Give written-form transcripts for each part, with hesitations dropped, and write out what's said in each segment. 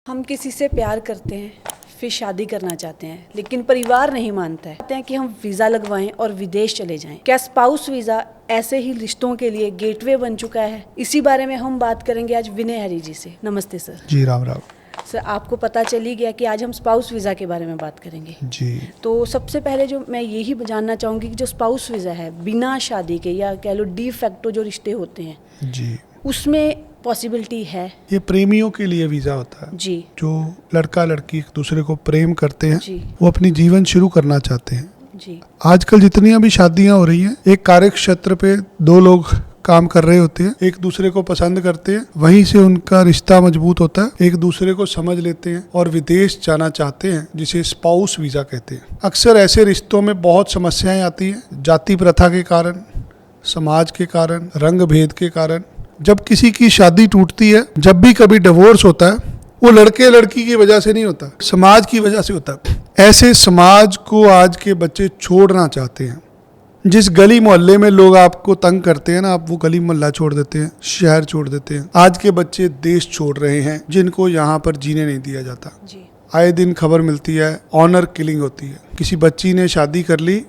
हम किसी से प्यार करते हैं, फिर शादी करना चाहते हैं, लेकिन परिवार नहीं मानता है। चाहते हैं कि हम वीज़ा लगवाएं और विदेश चले जाएं। क्या स्पाउस वीज़ा ऐसे ही रिश्तों के लिए गेटवे बन चुका है? इसी बारे में हम बात करेंगे आज विनय हरी जी से। नमस्ते सर। जी राम राम। सर, आपको पता चल ही गया कि आज हम स्पाउस वीज़ा के बारे में बात करेंगे। जी तो सबसे पहले जो मैं यही जानना चाहूँगी कि जो स्पाउस वीज़ा है, बिना शादी के या कह लो डी फैक्टो जो रिश्ते होते हैं, जी उसमें पॉसिबिलिटी है? ये प्रेमियों के लिए वीज़ा होता है। जी जो लड़का लड़की एक दूसरे को प्रेम करते हैं, जी वो अपनी जीवन शुरू करना चाहते हैं। जी आजकल जितनी भी शादियां हो रही हैं, एक कार्य क्षेत्र पे दो लोग काम कर रहे होते हैं, एक दूसरे को पसंद करते हैं, वहीं से उनका रिश्ता मजबूत होता है, एक दूसरे को समझ लेते हैं और विदेश जाना चाहते हैं, जिसे स्पाउस वीज़ा कहते हैं। अक्सर ऐसे रिश्तों में बहुत समस्याएं आती हैं, जाति प्रथा के कारण, समाज के कारण, रंग भेद के कारण। जब किसी की शादी टूटती है, जब भी कभी डिवोर्स होता है, वो लड़के लड़की की वजह से नहीं होता, समाज की वजह से होता है। ऐसे समाज को आज के बच्चे छोड़ना चाहते हैं। जिस गली मोहल्ले में लोग आपको तंग करते हैं ना, आप वो गली मोहल्ला छोड़ देते हैं, शहर छोड़ देते हैं। आज के बच्चे देश छोड़ रहे हैं, जिनको यहाँ पर जीने नहीं दिया जाता। जी आए दिन खबर मिलती है, ऑनर किलिंग होती है। किसी बच्ची ने शादी कर ली,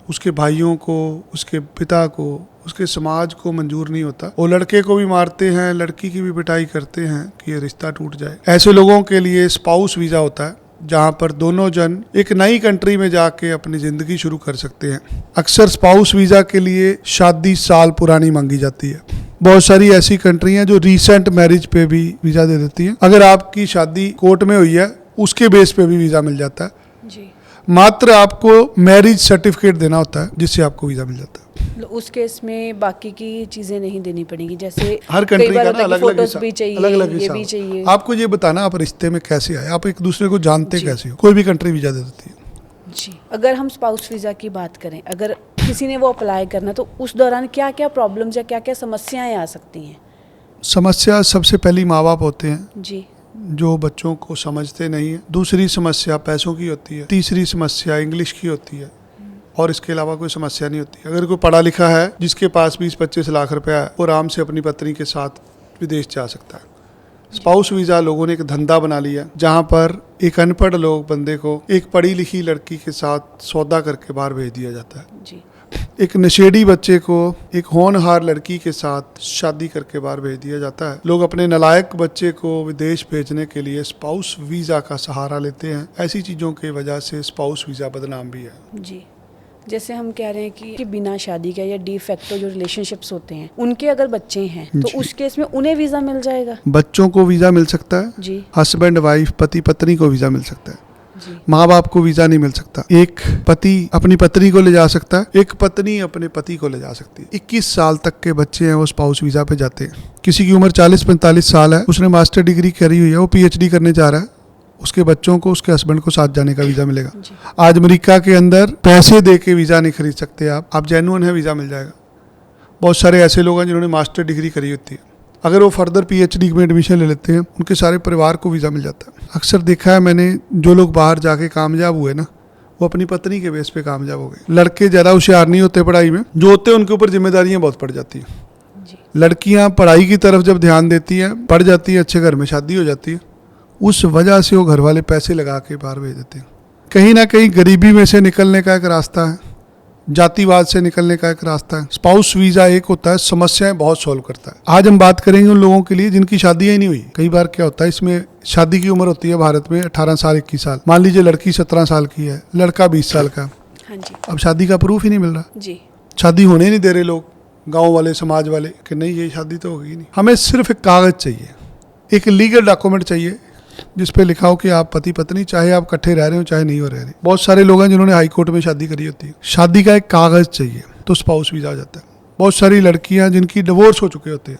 उसके भाइयों को, उसके पिता को, उसके समाज को मंजूर नहीं होता। वो लड़के को भी मारते हैं, लड़की की भी पिटाई करते हैं कि ये रिश्ता टूट जाए। ऐसे लोगों के लिए स्पाउस वीज़ा होता है, जहाँ पर दोनों जन एक नई कंट्री में जाके अपनी जिंदगी शुरू कर सकते हैं। अक्सर स्पाउस वीज़ा के लिए शादी साल पुरानी मांगी जाती है। बहुत सारी ऐसी कंट्री हैं जो रीसेंट मैरिज पे भी वीज़ा दे देती हैं। अगर आपकी शादी कोर्ट में हुई है, उसके बेस पे भी वीज़ा मिल जाता है। जी मात्र आपको मैरिज सर्टिफिकेट देना होता है, जिससे आपको वीज़ा मिल जाता है। उस केस में बाकी की चीजें नहीं देनी पड़ेगी, जैसे हर कई कंट्री बार का होता ना है कि अलग अलग फोटोज भी चाहिए, ये भी चाहिए। आपको ये बताना आप रिश्ते में कैसे आए, आप एक दूसरे को जानते जी। कैसे हो। कोई भी कंट्री वीज़ा दे देती है। जी, अगर हम स्पाउस वीज़ा की बात करें, अगर किसी ने वो अप्लाई करना, तो उस दौरान क्या क्या प्रॉब्लम्स या क्या क्या समस्याएं आ सकती हैं? समस्या सबसे पहली माँ बाप होते हैं, जी जो बच्चों को समझते नहीं है। दूसरी समस्या पैसों की होती है। तीसरी समस्या इंग्लिश की होती है, और इसके अलावा कोई समस्या नहीं होती। अगर कोई पढ़ा लिखा है, जिसके पास 20-25 लाख रुपया है, वो आराम से अपनी पत्नी के साथ विदेश जा सकता है। स्पाउस वीज़ा लोगों ने एक धंधा बना लिया, जहाँ पर एक अनपढ़ लोग बंदे को एक पढ़ी लिखी लड़की के साथ सौदा करके बाहर भेज दिया जाता है। जी एक नशेड़ी बच्चे को एक होनहार लड़की के साथ शादी करके बाहर भेज दिया जाता है। लोग अपने नालायक बच्चे को विदेश भेजने के लिए स्पाउस वीज़ा का सहारा लेते हैं। ऐसी चीज़ों की वजह से स्पाउस वीज़ा बदनाम भी है। जी, जैसे हम कह रहे हैं कि बिना शादी के या डी फैक्टो जो रिलेशनशिप्स होते हैं, उनके अगर बच्चे हैं, तो जी। उस केस में उन्हें वीज़ा मिल जाएगा? बच्चों को वीज़ा मिल सकता है, जी हस्बैंड वाइफ पति पत्नी को वीज़ा मिल सकता है, जी माँ बाप को वीज़ा नहीं मिल सकता। एक पति अपनी पत्नी को ले जा सकता है, एक पत्नी अपने पति को ले जा सकती है। 21 साल तक के बच्चे हैं, वो स्पाउस वीज़ा पे जाते हैं। किसी की उम्र 40-45 साल है, उसने मास्टर डिग्री करी हुई है, वो PhD करने जा रहा है, उसके बच्चों को, उसके हस्बैंड को साथ जाने का वीज़ा मिलेगा। जी आज अमेरिका के अंदर पैसे दे के वीज़ा नहीं खरीद सकते आप जेन्युइन है, वीज़ा मिल जाएगा। बहुत सारे ऐसे लोग हैं जिन्होंने मास्टर डिग्री करी होती है, अगर वो फर्दर PhD में एडमिशन ले लेते हैं, उनके सारे परिवार को वीज़ा मिल जाता है। अक्सर देखा है मैंने, जो लोग बाहर जाके कामयाब हुए ना, वो अपनी पत्नी के बेस पे कामयाब हो गए। लड़के ज़्यादा होशियार नहीं होते पढ़ाई में, जो होते हैं उनके ऊपर जिम्मेदारियाँ बहुत पड़ जाती हैं। जी लड़कियाँ पढ़ाई की तरफ जब ध्यान देती हैं, पढ़ जाती हैं, अच्छे घर में शादी हो जाती है, उस वजह से वो घर वाले पैसे लगा के बाहर भेज देते हैं। कहीं ना कहीं गरीबी में से निकलने का एक रास्ता है, जातिवाद से निकलने का एक रास्ता है। स्पाउस वीज़ा एक होता है, समस्याएं बहुत सॉल्व करता है। आज हम बात करेंगे उन लोगों के लिए जिनकी शादी ही नहीं हुई। कई बार क्या होता है, इसमें शादी की उम्र होती है भारत में 18 साल 21 साल। मान लीजिए लड़की 17 साल की है, लड़का 20 साल का। हाँ जी अब शादी का प्रूफ ही नहीं मिल रहा, जी शादी होने नहीं दे रहे लोग, गाँव वाले, समाज वाले, कि नहीं ये शादी तो होगी नहीं। हमें सिर्फ एक कागज़ चाहिए, एक लीगल डॉक्यूमेंट चाहिए, जिस पे लिखा हो कि आप पति पत्नी, चाहे आप इकट्ठे रह रहे हो चाहे नहीं हो रह रहे। बहुत सारे लोग हैं जिन्होंने हाई कोर्ट में शादी करी होती है। शादी का एक कागज़ चाहिए तो स्पाउस वीज़ा आ जाता है। बहुत सारी लड़कियां जिनकी डिवोर्स हो चुके होते हैं,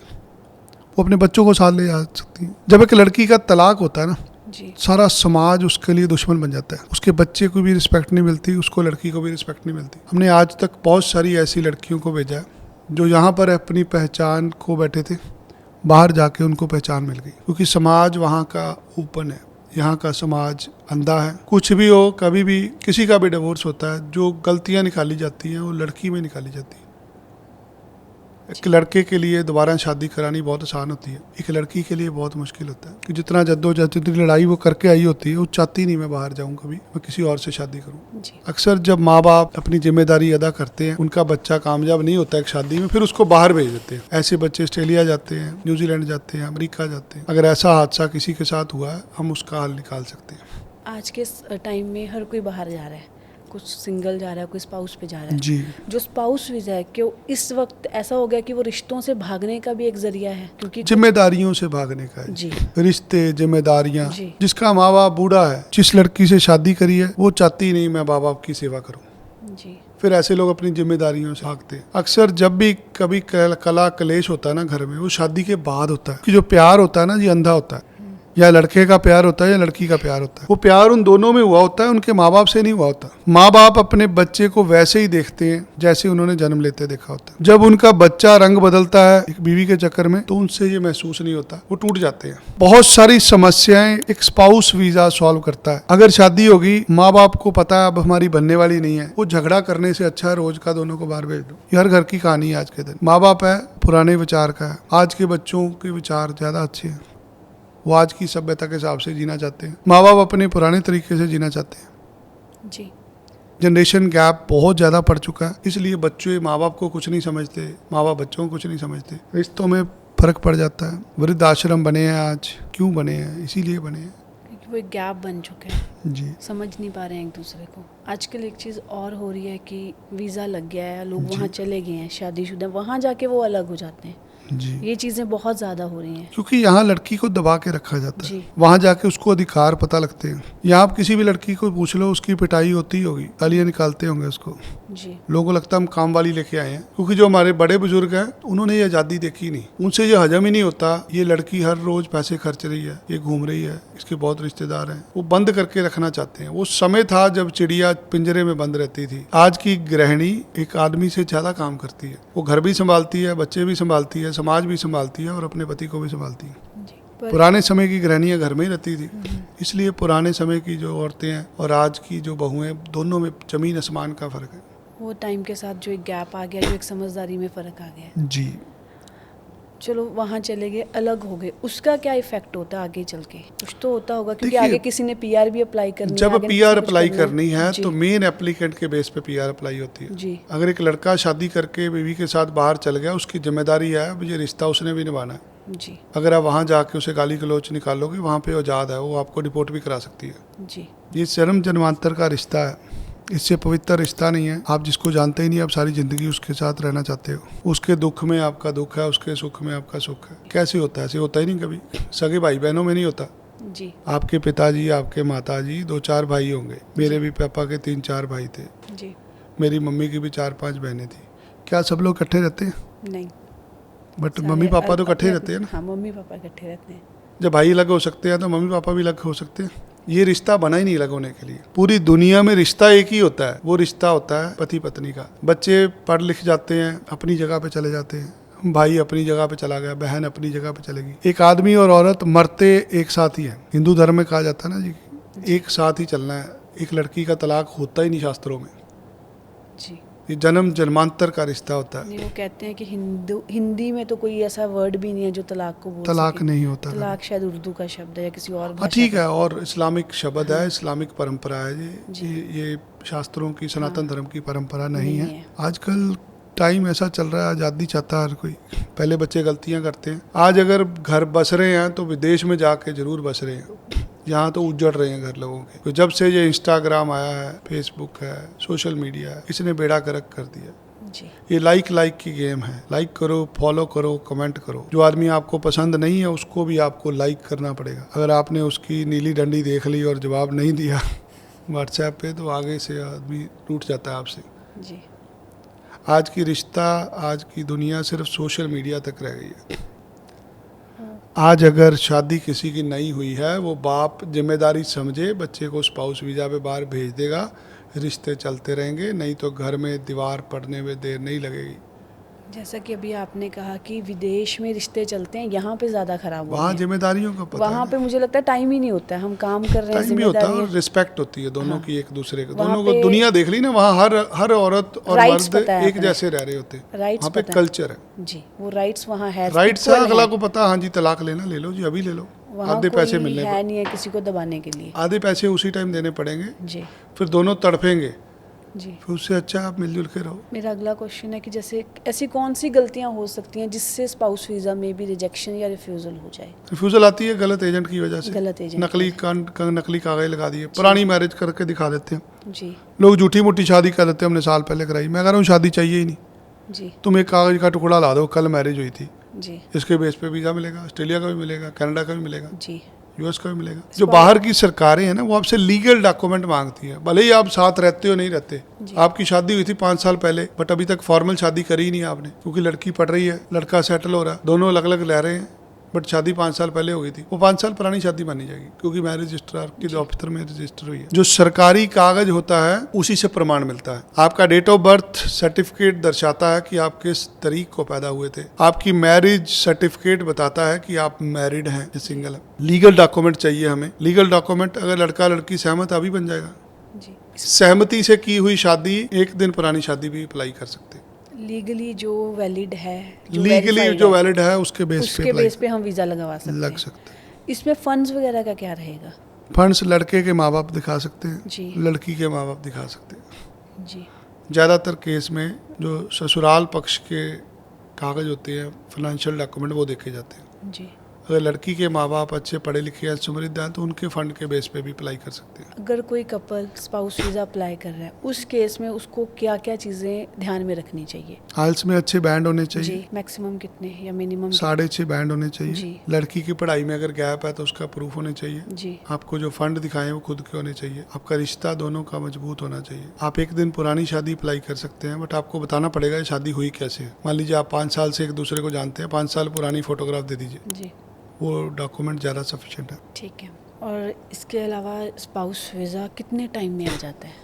वो अपने बच्चों को साथ ले जा सकती हैं। जब एक लड़की का तलाक होता है ना, जी सारा समाज उसके लिए दुश्मन बन जाता है। उसके बच्चे को भी रिस्पेक्ट नहीं मिलती, उसको, लड़की को भी रिस्पेक्ट नहीं मिलती। हमने आज तक बहुत सारी ऐसी लड़कियों को भेजा है जो यहाँ पर अपनी पहचान खो बैठे थे, बाहर जाके उनको पहचान मिल गई। क्योंकि समाज वहाँ का ओपन है, यहाँ का समाज अंधा है। कुछ भी हो, कभी भी किसी का भी डिवोर्स होता है, जो गलतियाँ निकाली जाती हैं वो लड़की में निकाली जाती है। एक लड़के के लिए दोबारा शादी करानी बहुत आसान होती है, एक लड़की के लिए बहुत मुश्किल होता है कि जितना जद्दोजहद जितनी लड़ाई वो करके आई होती है, वो चाहती नहीं मैं बाहर जाऊँ, कभी मैं किसी और से शादी करूँ। जी। अक्सर जब माँ बाप अपनी जिम्मेदारी अदा करते हैं, उनका बच्चा कामयाब नहीं होता एक शादी में, फिर उसको बाहर भेज देते हैं। ऐसे बच्चे ऑस्ट्रेलिया जाते हैं, न्यूजीलैंड जाते हैं, अमेरिका जाते हैं। अगर ऐसा हादसा किसी के साथ हुआ है, हम उसका हल निकाल सकते हैं। आज के टाइम में हर कोई बाहर जा रहा है, कुछ सिंगल जा रहा है, कोई स्पाउस पे जा रहा है। जी, जो स्पाउस वीज़ा है कि इस वक्त ऐसा हो गया कि वो रिश्तों से भागने का भी एक जरिया है, क्योंकि जिम्मेदारियों से भागने का है। जी। रिश्ते, जिम्मेदारियां। जी। जिसका माँ बाप बूढ़ा है, जिस लड़की से शादी करी है, वो चाहती नहीं मैं माँ बाप की सेवा करूं। जी। फिर ऐसे लोग अपनी जिम्मेदारियों से भागते हैं। अक्सर जब भी कभी कला कलेश होता है ना घर में, वो शादी के बाद होता है। कि जो प्यार होता है ना जी, अंधा होता है। या लड़के का प्यार होता है या लड़की का प्यार होता है, वो प्यार उन दोनों में हुआ होता है, उनके माँ बाप से नहीं हुआ होता। माँ बाप अपने बच्चे को वैसे ही देखते हैं जैसे उन्होंने जन्म लेते देखा होता है। जब उनका बच्चा रंग बदलता है एक बीवी के चक्कर में, तो उनसे ये महसूस नहीं होता, वो टूट जाते हैं। बहुत सारी समस्याएं एक स्पाउस वीजा सॉल्व करता है। अगर शादी होगी, माँ बाप को पता है अब हमारी बनने वाली नहीं है, वो झगड़ा करने से अच्छा है रोज का दोनों को बाहर भेज दो। ये हर घर की कहानी है आज के दिन। माँ बाप है पुराने विचार का है, आज के बच्चों के विचार ज्यादा अच्छे हैं, वो आज की सभ्यता के हिसाब से जीना चाहते हैं। माँ बाप अपने पुराने तरीके से जीना चाहते हैं। जी। जनरेशन गैप बहुत ज़्यादा पड़ चुका है, इसलिए बच्चे माँ बाप को कुछ नहीं समझते, माँ बाप बच्चों को कुछ नहीं समझते। रिश्तों में फर्क पड़ जाता है। वृद्ध आश्रम बने हैं आज, क्यों बने हैं? इसीलिए बने हैं क्योंकि वो एक गैप बन चुका है, जी। समझ नहीं पा रहे हैं एक दूसरे को। आजकल एक चीज़ और हो रही है कि वीज़ा लग गया है, लोग जी। वहाँ चले गए हैं शादीशुदा, वहाँ जाके वो अलग हो जाते हैं। जी, ये चीज़ें बहुत ज़्यादा हो रही हैं। क्योंकि यहाँ लड़की को दबा के रखा जाता है, जी। वहाँ जाके उसको अधिकार पता लगते हैं। यहाँ आप किसी भी लड़की को पूछ लो, उसकी पिटाई होती होगी, गालियाँ निकालते होंगे उसको। जी। लोगों को लगता है हम काम वाली लेके आए हैं, क्योंकि जो हमारे बड़े बुजुर्ग हैं उन्होंने ये आज़ादी देखी नहीं, उनसे ये हजम ही नहीं होता। ये लड़की हर रोज पैसे खर्च रही है, ये घूम रही है, इसके बहुत रिश्तेदार हैं, वो बंद करके रखना चाहते हैं। वो समय था जब चिड़िया पिंजरे में बंद रहती थी। आज की गृहिणी एक आदमी से ज्यादा काम करती है, वो घर भी संभालती है, बच्चे भी संभालती है, समाज भी संभालती है और अपने पति को भी संभालती है। जी। पर पुराने समय की गृहिणियां घर में ही रहती थी, इसलिए पुराने समय की जो औरतें हैं और आज की जो बहुएं, दोनों में जमीन आसमान का फर्क है। वो टाइम के साथ जो एक गैप आ गया, जो एक समझदारी में फ़र्क आ गया है। जी, चलो वहाँ चले गए, अलग हो गए, उसका क्या इफेक्ट होता है आगे चल के? कुछ तो होता होगा, क्योंकि देखिए, आगे किसी ने पीआर भी अप्लाई करनी है, जब आगे पीआर किसी कुछ अप्लाई करना करनी है जी। तो मेन एप्लीकेंट के बेस पे पीआर अप्लाई होती है। जी। अगर एक लड़का शादी करके बीवी के साथ बाहर चल गया, उसकी जिम्मेदारी है, अब ये रिश्ता उसने भी निभाना है। जी। अगर आप वहाँ जाके उसे गाली गलौच निकालोगे, वहाँ पे आज़ाद है, वो आपको डिपोर्ट भी करा सकती है। जी। ये जन्म जन्मांतर का रिश्ता है, इससे पवित्र रिश्ता नहीं है। आप जिसको जानते ही नहीं, आप सारी जिंदगी उसके साथ रहना चाहते हो। उसके दुख में आपका दुख है, उसके सुख में आपका सुख है। कैसे होता है? ऐसे होता ही नहीं कभी। सगे भाई बहनों में नहीं होता। जी। आपके पिताजी, आपके माताजी, 2-4 भाई होंगे। मेरे भी पापा के 3-4 भाई थे, जी। मेरी मम्मी की भी 4-5 बहनें थी। क्या सब लोग इकट्ठे रहते हैं? नहीं, बट सारे मम्मी पापा तो इकट्ठे अपने- रहते हैं ना। हाँ, मम्मी पापा इकट्ठे रहते हैं। जब भाई अलग हो सकते हैं तो मम्मी पापा भी अलग हो सकते हैं। ये रिश्ता बना ही नहीं अलग होने के लिए। पूरी दुनिया में रिश्ता एक ही होता है, वो रिश्ता होता है पति पत्नी का। बच्चे पढ़ लिख जाते हैं, अपनी जगह पे चले जाते हैं, भाई अपनी जगह पे चला गया, बहन अपनी जगह पे चलेगी। एक आदमी और औरत मरते एक साथ ही है। हिंदू धर्म में कहा जाता है ना जी, एक साथ ही चलना है। एक लड़की का तलाक होता ही नहीं शास्त्रों में। जी। ये जन्म जन्मांतर का रिश्ता होता है। नहीं, वो कहते हैं कि हिंदी में तो कोई ऐसा वर्ड भी नहीं है जो तलाक को बोल तलाक सके। नहीं होता। तलाक शायद उर्दू का शब्द है या किसी और हाँ भाषा ठीक का। है, और इस्लामिक शब्द है, इस्लामिक परंपरा है जी। ये शास्त्रों की, सनातन धर्म की परंपरा नहीं नहीं है। है। आजकल टाइम ऐसा चल रहा है, आज़ादी चाहता है हर कोई। पहले बच्चे गलतियां करते हैं। आज अगर घर बस रहे हैं तो विदेश में जाके जरूर बस रहे हैं, यहाँ तो उजड़ रहे हैं घर लोगों के। तो जब से ये इंस्टाग्राम आया है, फेसबुक है, सोशल मीडिया है, इसने बेड़ा गर्क कर दिया। जी। ये लाइक की गेम है। लाइक करो, फॉलो करो, कमेंट करो। जो आदमी आपको पसंद नहीं है उसको भी आपको लाइक करना पड़ेगा। अगर आपने उसकी नीली डंडी देख ली और जवाब नहीं दिया व्हाट्सएप पे, तो आगे से आदमी टूट जाता है आपसे। जी। आज की रिश्ता, आज की दुनिया सिर्फ सोशल मीडिया तक रह गई है। आज अगर शादी किसी की नहीं हुई है, वो बाप जिम्मेदारी समझे बच्चे को स्पाउस वीज़ा पे बाहर भेज देगा, रिश्ते चलते रहेंगे। नहीं तो घर में दीवार पड़ने में देर नहीं लगेगी। जैसा कि अभी आपने कहा कि विदेश में रिश्ते चलते हैं, यहाँ पे ज़्यादा खराब हो वहाँ रहे हैं। जिम्मेदारियों का पता वहाँ है, पे मुझे लगता है टाइम ही नहीं होता है, हम काम कर रहे हैं, टाइम भी होता है और जिम्मेदारियाँ। रिस्पेक्ट होती है दोनों हाँ। की एक दूसरे को, वहाँ दोनों को पे दुनिया देख ली ना, वहाँ हर औरत और Rights मर्द पता है एक अपने। जैसे रह रहे होते हैं, राइट्स वहाँ पे पता है। कल्चर है, जी, वो राइट्स वहाँ है, राइट्स है, equal अगला है। को पता, हाँ जी तलाक लेना ले लो जी, अभी ले लो, वहाँ आधे पैसे कोई मिलने है पर, नहीं है किसी को दबाने के लिए। आधे पैसे उसी टाइम देने पड़ेंगे, जी फिर दोनों तड़पेंगे, जी। फिर उससे अच्छा आप मिलजुल के रहो। मेरा अगला क्वेश्चन है कि जैसे ऐसी कौन सी गलतियाँ हो सकती हैं जिससे स्पाउस वीज़ा में भी रिजेक्शन या रिफ्यूज़ल हो जाए? रिफ्यूजल आती है गलत एजेंट की वजह से, गलत एजेंट नकली कागज लगा दिए, पुरानी मैरिज करके दिखा देते हैं जी लोग, झूठी मोटी शादी कर देते हैं, हमने साल पहले कराई, मैं कह रहा हूँ शादी चाहिए ही नहीं, जी तुम एक कागज का टुकड़ा ला दो, कल मैरिज हुई थी, जी इसके बेस पे वीज़ा मिलेगा, ऑस्ट्रेलिया का भी मिलेगा, कनाडा का भी मिलेगा, जी यूएस का भी मिलेगा। जो बाहर की सरकारें हैं ना, वो आपसे लीगल डॉक्यूमेंट मांगती है, भले ही आप साथ रहते हो नहीं रहते, आपकी शादी हुई थी 5 साल पहले, बट अभी तक फॉर्मल शादी करी ही नहीं आपने, क्योंकि लड़की पढ़ रही है, लड़का सेटल हो रहा है, दोनों अलग अलग रह रहे हैं, बट शादी 5 साल पहले हो गई थी, वो 5 साल पुरानी शादी मानी जाएगी, क्योंकि मैरिज रजिस्ट्रार के दफ्तर में रजिस्टर हुई है। जो सरकारी कागज होता है उसी से प्रमाण मिलता है, आपका डेट ऑफ बर्थ सर्टिफिकेट दर्शाता है कि आप किस तारीख को पैदा हुए थे, आपकी मैरिज सर्टिफिकेट बताता है कि आप मैरिड हैं या सिंगल है। लीगल डॉक्यूमेंट चाहिए हमें, लीगल डॉक्यूमेंट अगर लड़का लड़की सहमत अभी बन जाएगा, जी। सहमति से की हुई शादी, एक दिन पुरानी शादी भी अप्लाई कर सकते हैं, लीगली जो वैलिड है, लीगली verified जो है, वैलिड है उसके बेस पे उसके apply बेस पे हम वीज़ा लगवा सकते लग हैं। सकते हैं। इसमें फंड्स वगैरह का क्या रहेगा? फंड्स लड़के के माँ बाप दिखा सकते हैं, जी लड़की के माँ बाप दिखा सकते हैं। जी ज़्यादातर केस में जो ससुराल पक्ष के कागज होते हैं, फाइनेंशियल डॉक्यूमेंट, वो देखे जाते हैं। जी। अगर लड़की के माँ बाप अच्छे पढ़े लिखे हैं, समृद्ध हैं, तो उनके फंड के बेस पे भी अप्लाई कर सकते हैं। अगर कोई कपल स्पाउस वीज़ा अप्लाई कर रहा है, उस केस में उसको क्या क्या चीज़ें ध्यान में रखनी चाहिए? आइल्स में अच्छे बैंड होने चाहिए, जी। मैक्सिमम कितने या मिनिमम? 6.5 बैंड होने चाहिए। जी। लड़की की पढ़ाई में अगर गैप है तो उसका प्रूफ होने चाहिए। जी आपको जो फंड दिखाएं वो खुद के होने चाहिए। आपका रिश्ता दोनों का मजबूत होना चाहिए। आप एक दिन पुरानी शादी अप्लाई कर सकते हैं, बट आपको बताना पड़ेगा ये शादी हुई कैसे है। मान लीजिए आप 5 साल से एक दूसरे को जानते हैं, 5 साल पुरानी फोटोग्राफ दे दीजिए, जी वो डॉक्यूमेंट ज़्यादा सफिशिएंट है। ठीक है। और इसके अलावा स्पाउस वीज़ा कितने टाइम में आ जाता है?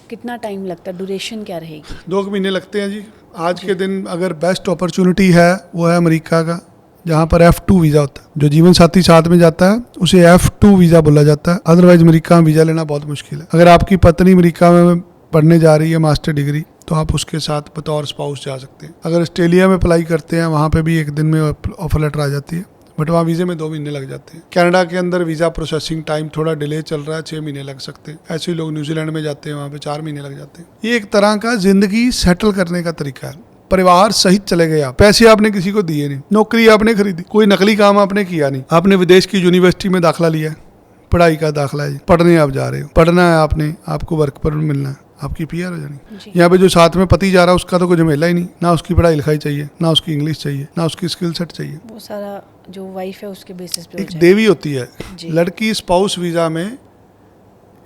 कितना टाइम लगता है? ड्यूरेशन क्या रहेगी? 2 महीने लगते हैं जी। आज के दिन अगर बेस्ट अपॉर्चुनिटी है वो है अमेरिका का, जहाँ पर F2 वीज़ा होता है। जो जीवन साथी साथ में जाता है उसे F2 वीज़ा बोला जाता है। अदरवाइज अमेरिका में वीज़ा लेना बहुत मुश्किल है। अगर आपकी पत्नी अमेरिका में पढ़ने जा रही है मास्टर डिग्री, तो आप उसके साथ बतौर स्पाउस जा सकते हैं। अगर ऑस्ट्रेलिया में अप्लाई करते हैं, वहाँ पे भी एक दिन में ऑफर लेटर आ जाती है, बट वहाँ वीज़े में 2 महीने लग जाते हैं। कनाडा के अंदर वीज़ा प्रोसेसिंग टाइम थोड़ा डिले चल रहा है, 6 महीने लग सकते हैं। ऐसे ही लोग न्यूजीलैंड में जाते हैं, वहाँ पे 4 महीने लग जाते हैं। ये एक तरह का जिंदगी सेटल करने का तरीका है। परिवार सहित चले गए आप, पैसे आपने किसी को दिए नहीं, नौकरी आपने खरीदी, कोई नकली काम आपने किया नहीं, आपने विदेश की यूनिवर्सिटी में दाखिला लिया है, पढ़ाई का दाखिला है, पढ़ने आप जा रहे हो, पढ़ना है आपने, आपको वर्क परमिट मिलना है, आपकी PR हो जानी। यहाँ पे जो साथ में पति जा रहा है उसका तो कुछ झमेला ही नहीं, ना उसकी पढ़ाई लिखाई चाहिए, ना उसकी इंग्लिश चाहिए, ना उसकी स्किल सेट चाहिए। वो सारा जो वाइफ है उसके बेसिस पे हो एक जाएगा। देवी होती है जी। लड़की, स्पाउस वीज़ा में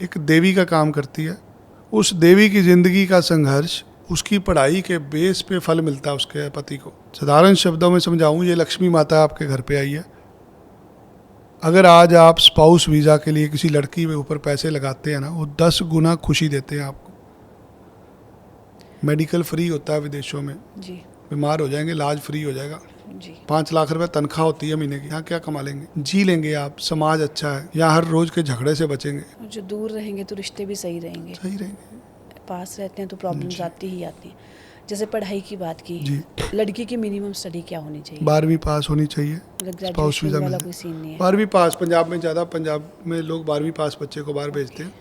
एक देवी का काम करती है। उस देवी की जिंदगी का संघर्ष, उसकी पढ़ाई के बेस पे फल मिलता है उसके पति को। साधारण शब्दों में समझाऊं, ये लक्ष्मी माता आपके घर पे आई है। अगर आज आप स्पाउस वीज़ा के लिए किसी लड़की के ऊपर पैसे लगाते हैं ना, वो 10 गुना खुशी देते हैं आपको। मेडिकल फ्री होता है विदेशों में, जी बीमार हो जाएंगे इलाज फ्री हो जाएगा। जी 5 लाख रुपए तनख्वाह होती है महीने की। यहाँ क्या कमा लेंगे, जी लेंगे आप, समाज अच्छा है, यहाँ हर रोज के झगड़े से बचेंगे, और जो दूर रहेंगे तो रिश्ते भी सही रहेंगे, सही रहेंगे। पास रहते हैं तो प्रॉब्लम्स आती ही आती हैं। जैसे पढ़ाई की बात की, जी। लड़की की मिनिमम स्टडी क्या होनी चाहिए? 12वीं पास होनी चाहिए, मतलब स्पाउस ग्रेजुएशन वीज़ा वाला मिल कोई सीन नहीं है? 12वीं पास। पंजाब में ज़्यादा, पंजाब में लोग 12वीं पास बच्चे को बाहर भेजते हैं।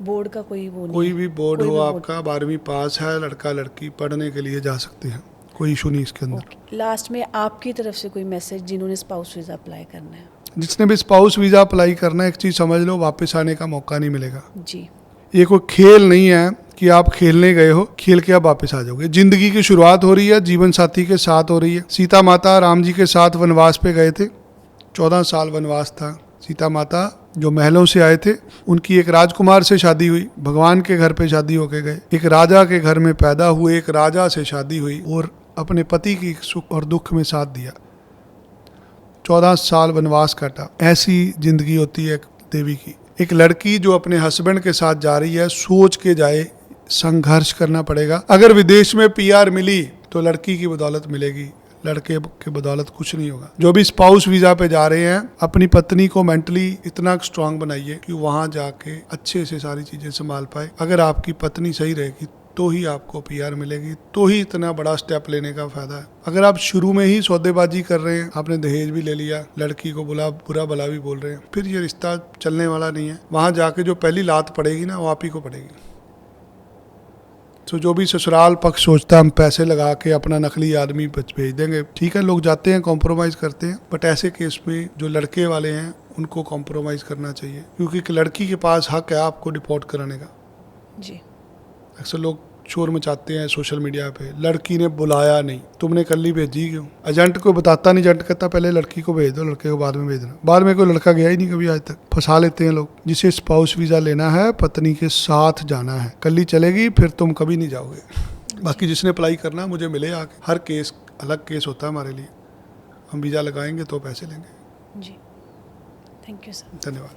बोर्ड का कोई वो नहीं कोई है? भी बोर्ड कोई हो भी बोर्ड- आपका, 12वीं पास है, लड़का लड़की पढ़ने के लिए जा सकते हैं, कोई इशू नहीं इसके अंदर। ओके। लास्ट में आपकी तरफ से कोई मैसेज जिन्होंने स्पाउस वीज़ा अप्लाई करना है? जिसने भी स्पाउस वीज़ा अप्लाई करना है, एक चीज़ समझ लो, वापस आने का मौका नहीं मिलेगा। जी ये कोई खेल नहीं है कि आप खेलने गए हो, खेल के आप वापस आ जाओगे। जिंदगी की शुरुआत हो रही है, जीवन साथी के साथ हो रही है। सीता माता राम जी के साथ वनवास पे गए थे, 14 साल वनवास था। सीता माता जो महलों से आए थे, उनकी एक राजकुमार से शादी हुई, भगवान के घर पे शादी होके गए। एक राजा के घर में पैदा हुए, एक राजा से शादी हुई और अपने पति की सुख और दुख में साथ दिया। 14 साल वनवास काटा। ऐसी जिंदगी होती है एक देवी की। एक लड़की जो अपने हस्बैंड के साथ जा रही है, सोच के जाए, संघर्ष करना पड़ेगा। अगर विदेश में PR मिली तो लड़की की बदौलत मिलेगी, लड़के की बदौलत कुछ नहीं होगा। जो भी स्पाउस वीजा पे जा रहे हैं, अपनी पत्नी को मेंटली इतना स्ट्रांग बनाइए कि वहां जाके अच्छे से सारी चीजें संभाल पाए। अगर आपकी पत्नी सही रहेगी तो ही आपको पीआर मिलेगी, तो ही इतना बड़ा स्टेप लेने का फायदा है। अगर आप शुरू में ही सौदेबाजी कर रहे हैं, आपने दहेज भी ले लिया, लड़की को बुरा भला भी बोल रहे हैं, फिर ये रिश्ता चलने वाला नहीं है। वहां जाके जो पहली लात पड़ेगी ना, वो आप ही को पड़ेगी। तो जो भी ससुराल पक्ष सोचता है हम पैसे लगा के अपना नकली आदमी भेज देंगे, ठीक है, लोग जाते हैं, कॉम्प्रोमाइज करते हैं, बट ऐसे केस में जो लड़के वाले हैं उनको कॉम्प्रोमाइज करना चाहिए, क्योंकि एक लड़की के पास हक है आपको डिपोर्ट कराने का। जी। अक्सर लोग शोर मचाते हैं सोशल मीडिया पे, लड़की ने बुलाया नहीं, तुमने कल भेजी क्यों? एजेंट को बताता नहीं, एजेंट कहता पहले लड़की को भेज दो, लड़के को बाद में भेजना। बाद में कोई लड़का गया ही नहीं कभी आज तक। फंसा लेते हैं लोग। जिसे स्पाउस वीजा लेना है, पत्नी के साथ जाना है, कल चलेगी, फिर तुम कभी नहीं जाओगे। बाकी जिसने अप्लाई करना मुझे मिले आके, हर केस अलग केस होता है हमारे लिए। हम वीजा लगाएंगे तो पैसे लेंगे। जी, थैंक यू सर। धन्यवाद।